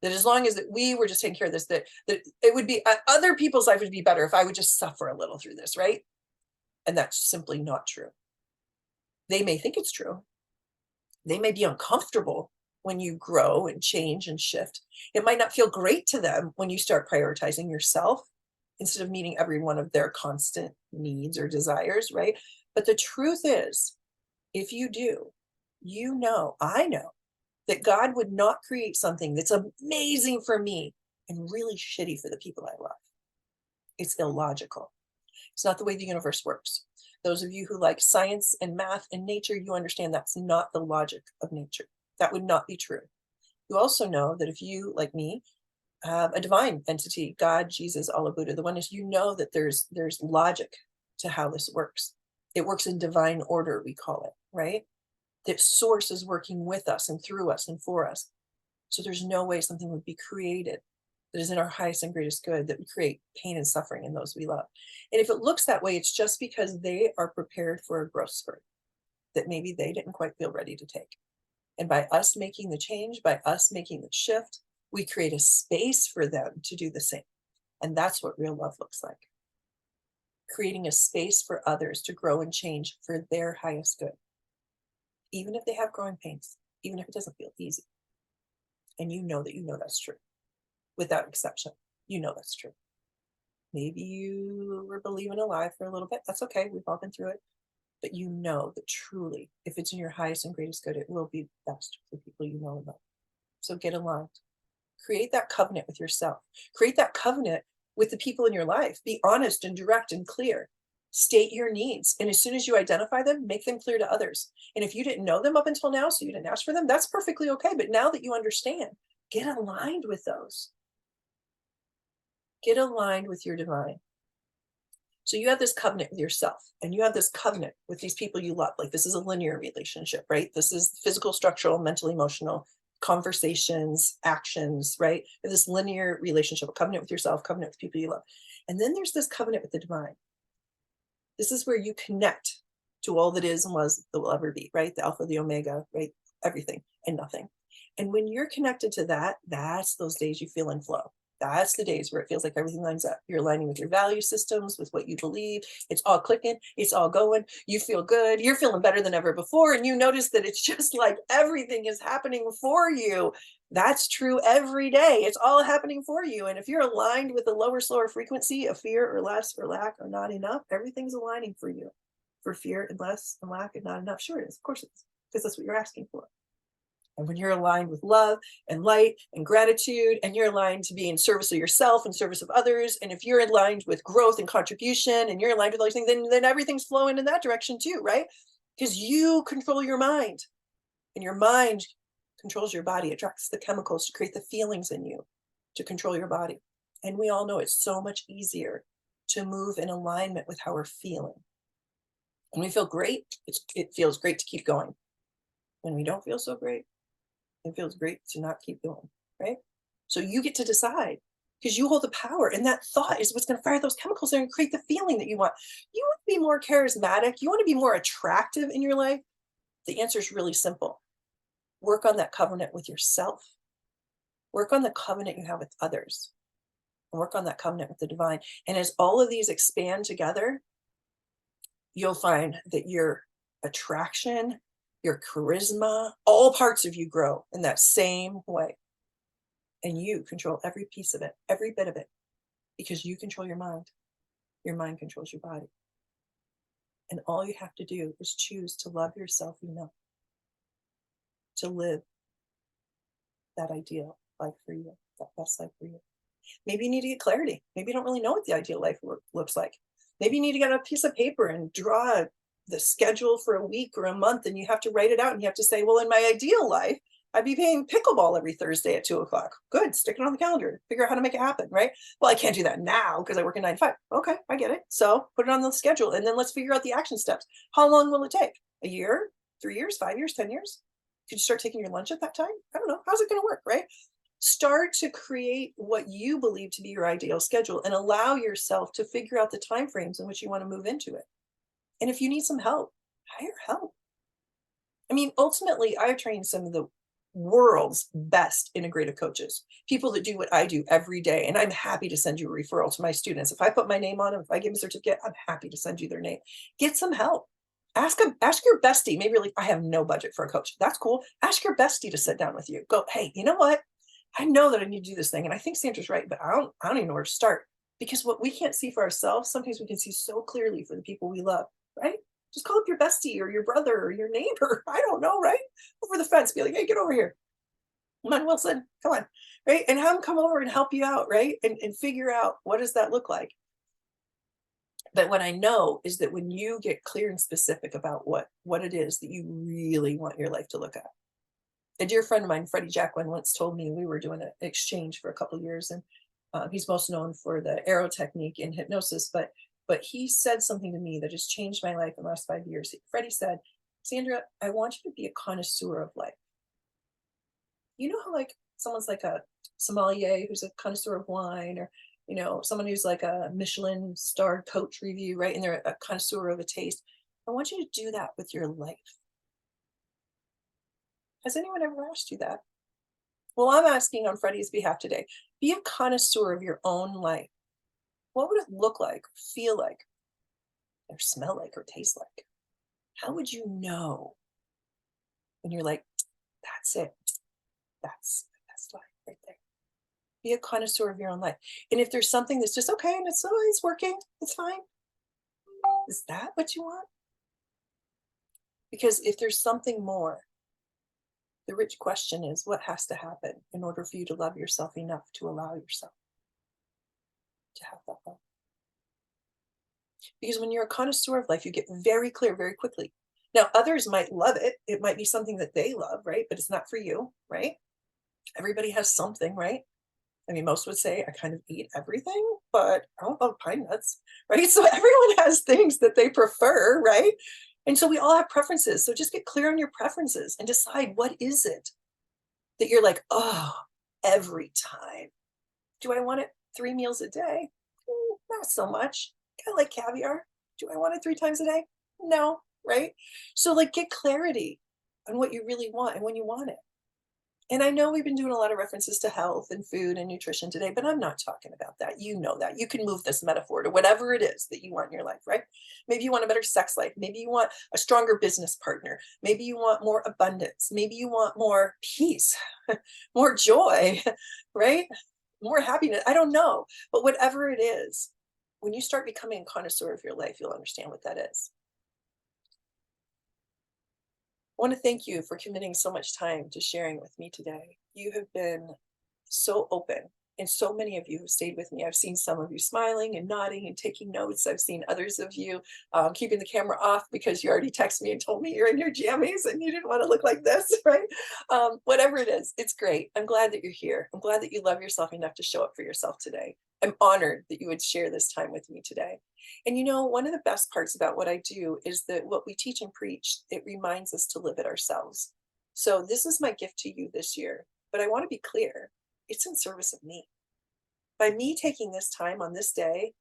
that as long as that we were just taking care of this, that it would be other people's life would be better if I would just suffer a little through this, right? And that's simply not true. They may think it's true. They may be uncomfortable when you grow and change and shift. It might not feel great to them when you start prioritizing yourself instead of meeting every one of their constant needs or desires, right? But the truth is, if you do, I know that God would not create something that's amazing for me and really shitty for the people I love. It's illogical. It's not the way the universe works. Those of you who like science and math and nature, you understand that's not the logic of nature. That would not be true. You also know that if you, like me, have a divine entity, God, Jesus, Allah, Buddha, the one is, you know that there's logic to how this works. It works in divine order, we call it, right? That source is working with us and through us and for us. So there's no way something would be created that is in our highest and greatest good that would create pain and suffering in those we love. And if it looks that way, it's just because they are prepared for a growth spurt that maybe they didn't quite feel ready to take. And by us making the change, by us making the shift, we create a space for them to do the same. And that's what real love looks like. Creating a space for others to grow and change for their highest good. Even if they have growing pains, even if it doesn't feel easy. And you know that's true. Without exception, you know that's true. Maybe you were believing a lie for a little bit. That's okay. We've all been through it. But you know that truly, if it's in your highest and greatest good, it will be best for the people you know and love. So get aligned. Create that covenant with yourself. Create that covenant with the people in your life. Be honest and direct and clear. State your needs. And as soon as you identify them, make them clear to others. And if you didn't know them up until now, so you didn't ask for them, that's perfectly okay. But now that you understand, get aligned with those. Get aligned with your divine. So you have this covenant with yourself, and you have this covenant with these people you love. Like, this is a linear relationship, right? This is physical, structural, mental, emotional, conversations, actions, right? This linear relationship, a covenant with yourself, covenant with people you love. And then there's this covenant with the divine. This is where you connect to all that is and was that will ever be, right? The alpha, the omega, right? Everything and nothing. And when you're connected to that, that's those days you feel in flow. That's the days where it feels like everything lines up. You're aligning with your value systems, with what you believe. It's all clicking. It's all going. You feel good. You're feeling better than ever before. And you notice that it's just like everything is happening for you. That's true every day. It's all happening for you. And if you're aligned with a lower, slower frequency of fear or less or lack or not enough, everything's aligning for you. For fear and less and lack and not enough. Sure it is. Of course it is. Because that's what you're asking for. And when you're aligned with love and light and gratitude, and you're aligned to be in service of yourself and service of others, and if you're aligned with growth and contribution, and you're aligned with all these things, then everything's flowing in that direction too, right? Because you control your mind, and your mind controls your body. It directs the chemicals to create the feelings in you to control your body. And we all know it's so much easier to move in alignment with how we're feeling. When we feel great, it feels great to keep going. When we don't feel so great, it feels great to not keep going, right? So you get to decide, because you hold the power, and that thought is what's going to fire those chemicals there and create the feeling that you want. You want to be more charismatic. You want to be more attractive in your life. The answer is really simple. Work on that covenant with yourself. Work on the covenant you have with others. And work on that covenant with the divine. And as all of these expand together, you'll find that your attraction, your charisma, all parts of you grow in that same way. And you control every piece of it, every bit of it, because you control your mind. Your mind controls your body. And all you have to do is choose to love yourself enough to live that ideal life for you, that best life for you. Maybe you need to get clarity. Maybe you don't really know what the ideal life looks like. Maybe you need to get a piece of paper and draw the schedule for a week or a month, and you have to write it out, and you have to say, well, in my ideal life, I'd be playing pickleball every Thursday at 2:00. Good, stick it on the calendar, figure out how to make it happen, right? Well, I can't do that now because I work a 9 to 5. Okay, I get it. So put it on the schedule, and then let's figure out the action steps. How long will it take? A year, 3 years, 5 years, 10 years? Could you start taking your lunch at that time? I don't know. How's it going to work, right? Start to create what you believe to be your ideal schedule, and allow yourself to figure out the timeframes in which you want to move into it. And if you need some help, hire help. I mean, ultimately, I've trained some of the world's best integrative coaches, people that do what I do every day. And I'm happy to send you a referral to my students. If I put my name on them, if I give them a certificate, I'm happy to send you their name. Get some help. Ask your bestie. Maybe you're like, I have no budget for a coach. That's cool. Ask your bestie to sit down with you. Go, hey, you know what? I know that I need to do this thing, and I think Sandra's right, but I don't even know where to start. Because what we can't see for ourselves, sometimes we can see so clearly for the people we love, right? Just call up your bestie or your brother or your neighbor. I don't know, right? Over the fence, be like, hey, get over here. Come on, Wilson, come on, right? And have them come over and help you out, right? And figure out, what does that look like? But what I know is that when you get clear and specific about what it is that you really want your life to look at. A dear friend of mine, Freddie Jacquin, once told me, we were doing an exchange for a couple of years, and he's most known for the arrow technique in hypnosis, but he said something to me that has changed my life in the last 5 years. Freddie said, Sandra, I want you to be a connoisseur of life. You know how like someone's like a sommelier who's a connoisseur of wine, or someone who's like a Michelin starred coach review, right? And they're a connoisseur of a taste. I want you to do that with your life. Has anyone ever asked you that? Well, I'm asking on Freddie's behalf today. Be a connoisseur of your own life. What would it look like, feel like, or smell like, or taste like? How would you know when you're like, that's it? That's the best life right there. Be a connoisseur of your own life. And if there's something that's just okay and it's working, it's fine. Is that what you want? Because if there's something more, the rich question is, what has to happen in order for you to love yourself enough to allow yourself to have that love? Because when you're a connoisseur of life, you get very clear very quickly. Now, others might love it. It might be something that they love, right? But it's not for you, right? Everybody has something, right? I mean, most would say I kind of eat everything, but I don't love pine nuts, right? So everyone has things that they prefer, right? And so we all have preferences. So just get clear on your preferences and decide what is it that you're like, oh, every time. Do I want it 3 meals a day? Not so much. I like caviar. Do I want it 3 times a day? No, right? So like get clarity on what you really want and when you want it. And I know we've been doing a lot of references to health and food and nutrition today, but I'm not talking about that. You know that. You can move this metaphor to whatever it is that you want in your life, right? Maybe you want a better sex life. Maybe you want a stronger business partner. Maybe you want more abundance. Maybe you want more peace, more joy, right? More happiness. I don't know. But whatever it is, when you start becoming a connoisseur of your life, you'll understand what that is. I want to thank you for committing so much time to sharing with me today. You have been so open, and so many of you have stayed with me. I've seen some of you smiling and nodding and taking notes. I've seen others of you keeping the camera off because you already texted me and told me you're in your jammies and you didn't want to look like this, right? Whatever it is, it's great. I'm glad that you're here. I'm glad that you love yourself enough to show up for yourself today. I'm honored that you would share this time with me today. And you know, one of the best parts about what I do is that what we teach and preach, it reminds us to live it ourselves. So this is my gift to you this year. But I want to be clear, it's in service of me. By me taking this time on this day,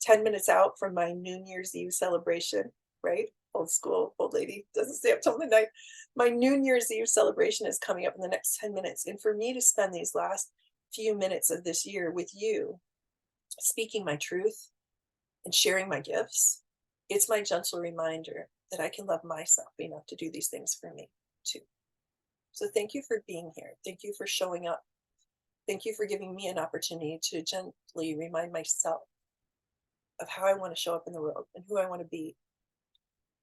10 minutes out from my New Year's Eve celebration, right? Old school, old lady doesn't stay up till midnight. My New Year's Eve celebration is coming up in the next 10 minutes. And for me to spend these last few minutes of this year with you, speaking my truth and sharing my gifts, it's my gentle reminder that I can love myself enough to do these things for me too. So thank you for being here. Thank you for showing up. Thank you for giving me an opportunity to gently remind myself of how I want to show up in the world and who I want to be.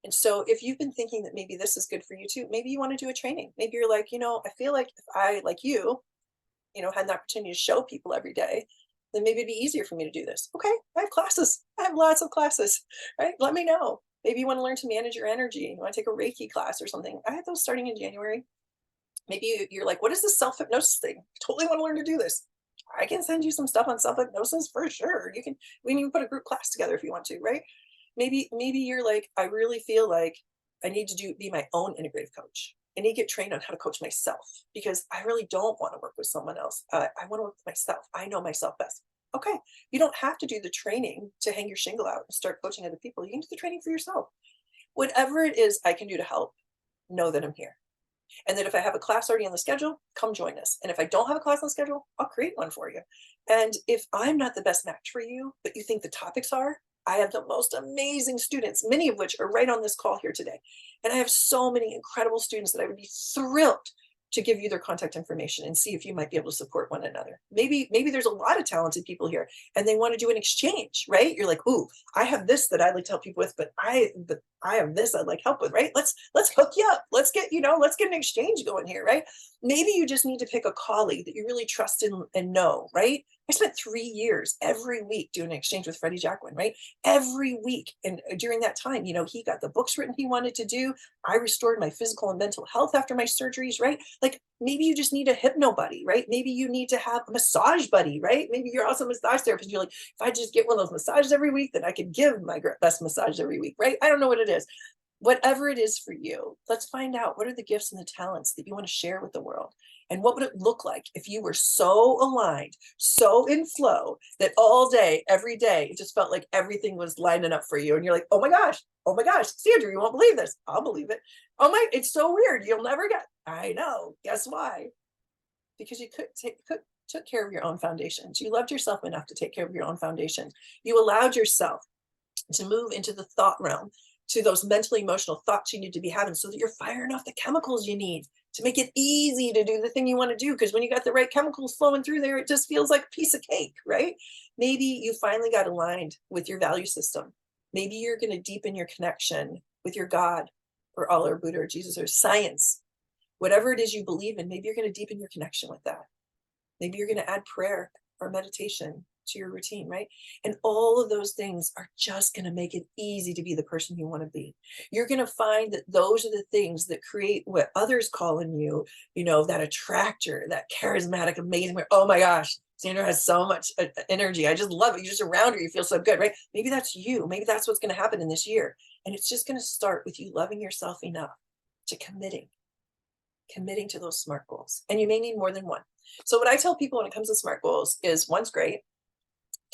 And so if you've been thinking that maybe this is good for you too, maybe you want to do a training. Maybe you're like, I feel like if I, like you, had an opportunity to show people every day, then maybe it'd be easier for me to do this. Okay, I have classes. I have lots of classes, right? Let me know. Maybe you want to learn to manage your energy. You want to take a Reiki class or something. I have those starting in January. Maybe you're like, what is this self hypnosis thing? I totally want to learn to do this. I can send you some stuff on self hypnosis for sure. We can even put a group class together if you want to, right? Maybe you're like, I really feel like I need to be my own integrative coach. I need to get trained on how to coach myself because I really don't want to work with someone else. I want to work with myself. I know myself best. Okay, you don't have to do the training to hang your shingle out and start coaching other people. You can do the training for yourself. Whatever it is I can do to help, know that I'm here. And then if I have a class already on the schedule, come join us. And if I don't have a class on the schedule, I'll create one for you. And if I'm not the best match for you, but you think the topics are, I have the most amazing students, many of which are right on this call here today. And I have so many incredible students that I would be thrilled to give you their contact information and see if you might be able to support one another. Maybe there's a lot of talented people here and they want to do an exchange, right? You're like, ooh, I have this that I'd like to help people with, but I have this I'd like help with, right? Let's hook you up. Let's get an exchange going here, right? Maybe you just need to pick a colleague that you really trust and know, right? I spent 3 years every week doing an exchange with Freddie Jacquin, right? Every week. And during that time, he got the books written he wanted to do. I restored my physical and mental health after my surgeries, right? Like maybe you just need a hypno buddy, right? Maybe you need to have a massage buddy, right? Maybe you're also a massage therapist. You're like, if I just get one of those massages every week, then I could give my best massage every week, right? I don't know what it is. Whatever it is for you, let's find out what are the gifts and the talents that you want to share with the world. And what would it look like if you were so aligned, so in flow that all day, every day, it just felt like everything was lining up for you. And you're like, oh my gosh, Sandra, you won't believe this. I'll believe it. Oh my, it's so weird. You'll never get, I know. Guess why? Because you took care of your own foundations. You loved yourself enough to take care of your own foundations. You allowed yourself to move into the thought realm, to those mental, emotional thoughts you need to be having so that you're firing off the chemicals you need to make it easy to do the thing you want to do. Because when you got the right chemicals flowing through there, it just feels like a piece of cake, right? Maybe you finally got aligned with your value system. Maybe you're going to deepen your connection with your God or Allah or Buddha or Jesus or science. Whatever it is you believe in, maybe you're going to deepen your connection with that. Maybe you're going to add prayer or meditation to your routine, right? And all of those things are just going to make it easy to be the person you want to be. You're going to find that those are the things that create what others call in you, that attractor, that charismatic, amazing, oh my gosh, Sandra has so much energy. I just love it. You're just around her. You feel so good, right? Maybe that's you. Maybe that's what's going to happen in this year. And it's just going to start with you loving yourself enough to committing to those SMART goals. And you may need more than one. So what I tell people when it comes to SMART goals is one's great.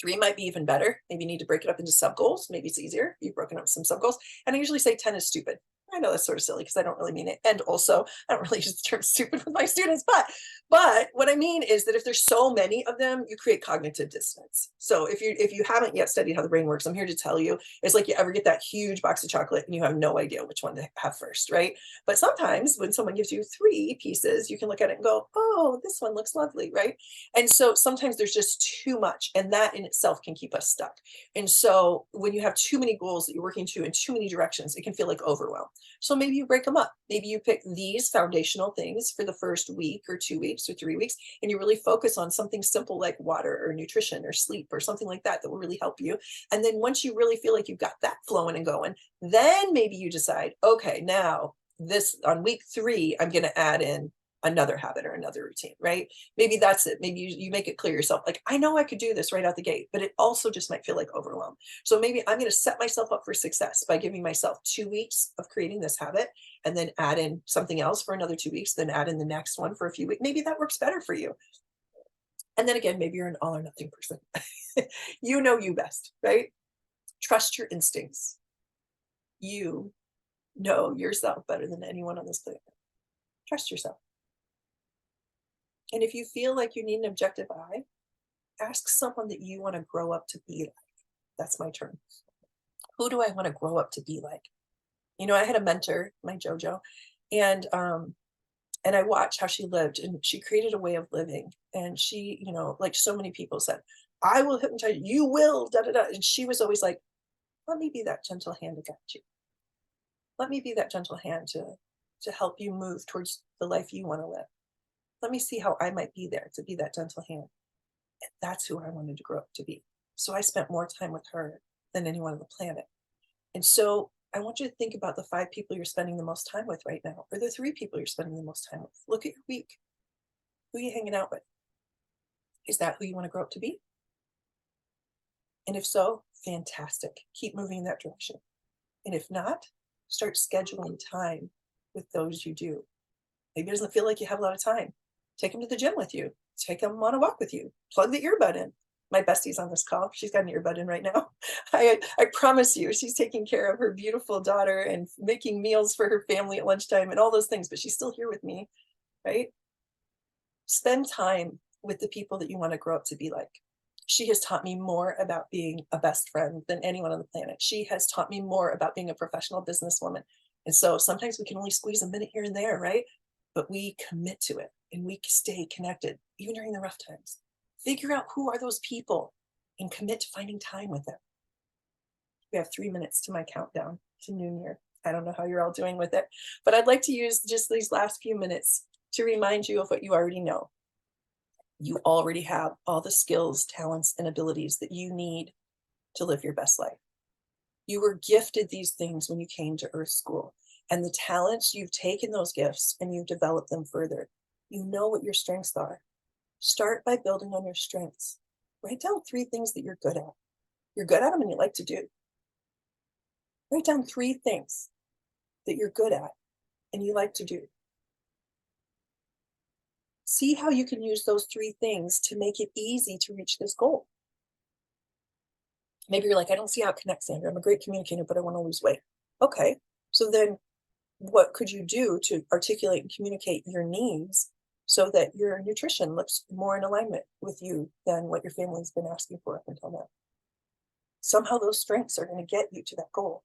3 might be even better. Maybe you need to break it up into sub goals. Maybe it's easier. You've broken up some sub goals. And I usually say 10 is stupid. I know that's sort of silly because I don't really mean it. And also, I don't really use the term stupid with my students. But what I mean is that if there's so many of them, you create cognitive dissonance. So if you haven't yet studied how the brain works, I'm here to tell you, it's like you ever get that huge box of chocolate and you have no idea which one to have first, right? But sometimes when someone gives you 3 pieces, you can look at it and go, oh, this one looks lovely, right? And so sometimes there's just too much, and that in itself can keep us stuck. And so when you have too many goals that you're working to in too many directions, it can feel like overwhelm. So maybe you break them up. Maybe you pick these foundational things for the first week or 2 weeks or 3 weeks, and you really focus on something simple like water or nutrition or sleep or something like that will really help you. And then once you really feel like you've got that flowing and going, then maybe you decide, okay, now this on week 3, I'm going to add in another habit or another routine, right? Maybe that's it. Maybe you make it clear yourself, like, I know I could do this right out the gate, but it also just might feel like overwhelm. So maybe I'm going to set myself up for success by giving myself 2 weeks of creating this habit and then add in something else for another 2 weeks, then add in the next one for a few weeks. Maybe that works better for you. And then again, maybe you're an all or nothing person. You know you best, right? Trust your instincts. You know yourself better than anyone on this planet. Trust yourself. And if you feel like you need an objective eye, ask someone that you want to grow up to be like. That's my term. Who do I want to grow up to be like? I had a mentor, my JoJo, and I watched how she lived, and she created a way of living. And she, like so many people said, I will hypnotize you, you will, da da da. And she was always like, let me be that gentle hand to guide you. Let me be that gentle hand to help you move towards the life you want to live. Let me see how I might be there to be that gentle hand. And that's who I wanted to grow up to be. So I spent more time with her than anyone on the planet. And so I want you to think about the 5 people you're spending the most time with right now, or the 3 people you're spending the most time with. Look at your week. Who are you hanging out with? Is that who you want to grow up to be? And if so, fantastic. Keep moving in that direction. And if not, start scheduling time with those you do. Maybe it doesn't feel like you have a lot of time. Take them to the gym with you. Take them on a walk with you. Plug the earbud in. My bestie's on this call. She's got an earbud in right now. I promise you, she's taking care of her beautiful daughter and making meals for her family at lunchtime and all those things, but she's still here with me, right? Spend time with the people that you want to grow up to be like. She has taught me more about being a best friend than anyone on the planet. She has taught me more about being a professional businesswoman. And so sometimes we can only squeeze a minute here and there, right? But we commit to it and we stay connected, even during the rough times. Figure out who are those people and commit to finding time with them. We have 3 minutes to my countdown to New Year. I don't know how you're all doing with it, but I'd like to use just these last few minutes to remind you of what you already know. You already have all the skills, talents, and abilities that you need to live your best life. You were gifted these things when you came to Earth School, and the talents, you've taken those gifts and you've developed them further. You know what your strengths are. Start by building on your strengths. Write down 3 things that you're good at. You're good at them and you like to do. Write down 3 things that you're good at and you like to do. See how you can use those 3 things to make it easy to reach this goal. Maybe you're like, I don't see how it connects, Sandra. I'm a great communicator, but I want to lose weight. Okay, so then what could you do to articulate and communicate your needs so that your nutrition looks more in alignment with you than what your family's been asking for up until now? Somehow those strengths are going to get you to that goal.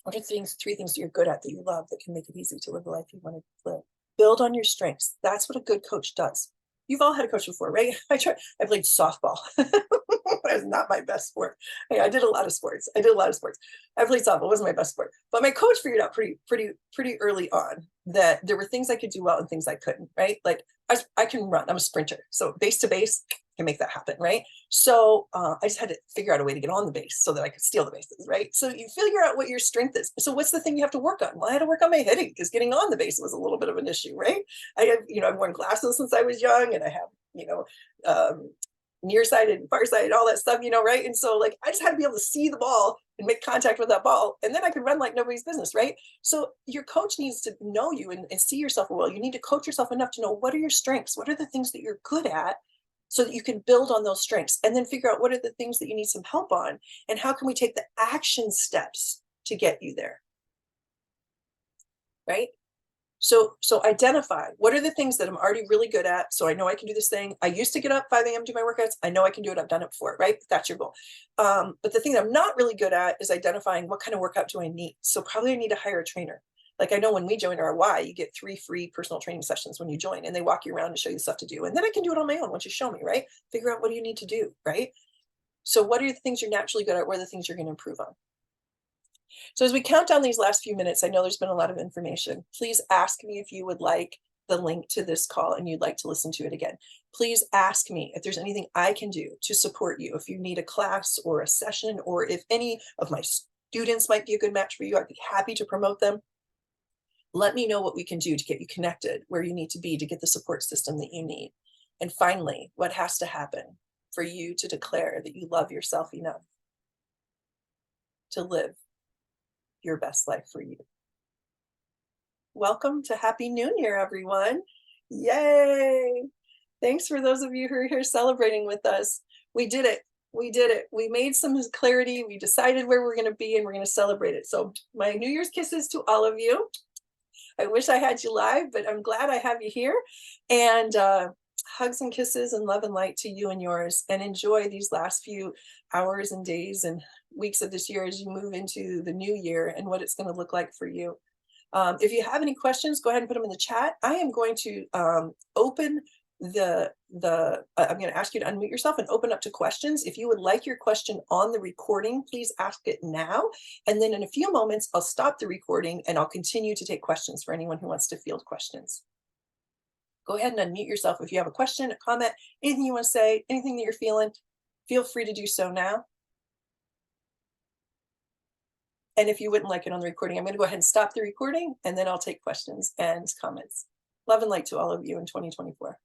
What are 3 things that you're good at that you love that can make it easy to live the life you want to live? Build on your strengths. That's what a good coach does. You've all had a coach before, right? I played softball. It was not my best sport. I did a lot of sports. I played softball. It wasn't my best sport. But my coach figured out pretty early on that there were things I could do well and things I couldn't, right? Like I can run. I'm a sprinter. So base to base, can make that happen, right? So I just had to figure out a way to get on the base so that I could steal the bases, right? So you figure out what your strength is. So what's the thing you have to work on? Well, I had to work on my hitting because getting on the base was a little bit of an issue, right? I have, I've worn glasses since I was young, and I have, nearsighted and farsighted, all that stuff, right? And so like I just had to be able to see the ball and make contact with that ball, and then I could run like nobody's business, right? So your coach needs to know you and see yourself well. You need to coach yourself enough to know what are your strengths, what are the things that you're good at, so that you can build on those strengths, and then figure out what are the things that you need some help on, and how can we take the action steps to get you there, right? So identify what are the things that I'm already really good at. So I know I can do this thing. I used to get up 5 a.m. do my workouts. I know I can do it. I've done it before, right? That's your goal. But the thing that I'm not really good at is identifying what kind of workout do I need. So probably I need to hire a trainer. Like I know when we joined RY, you get 3 free personal training sessions when you join, and they walk you around and show you stuff to do. And then I can do it on my own once you show me, right? Figure out what do you need to do, right? So what are the things you're naturally good at? What are the things you're going to improve on? So as we count down these last few minutes, I know there's been a lot of information. Please ask me if you would like the link to this call and you'd like to listen to it again. Please ask me if there's anything I can do to support you. If you need a class or a session, or if any of my students might be a good match for you, I'd be happy to promote them. Let me know what we can do to get you connected where you need to be to get the support system that you need. And finally, what has to happen for you to declare that you love yourself enough to live your best life for you. Welcome to Happy New Year, everyone. Yay. Thanks for those of you who are here celebrating with us. We did it. We did it. We made some clarity. We decided where we're going to be, and we're going to celebrate it. So my New Year's kisses to all of you. I wish I had you live, but I'm glad I have you here. And hugs and kisses and love and light to you and yours. And enjoy these last few hours and days and weeks of this year as you move into the new year and what it's going to look like for you. If you have any questions, go ahead and put them in the chat. I am going to open I'm going to ask you to unmute yourself and open up to questions. If you would like your question on the recording, please ask it now. And then in a few moments, I'll stop the recording and I'll continue to take questions for anyone who wants to field questions. Go ahead and unmute yourself. If you have a question, a comment, anything you want to say, anything that you're feeling, feel free to do so now. And if you wouldn't like it on the recording, I'm going to go ahead and stop the recording, and then I'll take questions and comments. Love and light to all of you in 2024.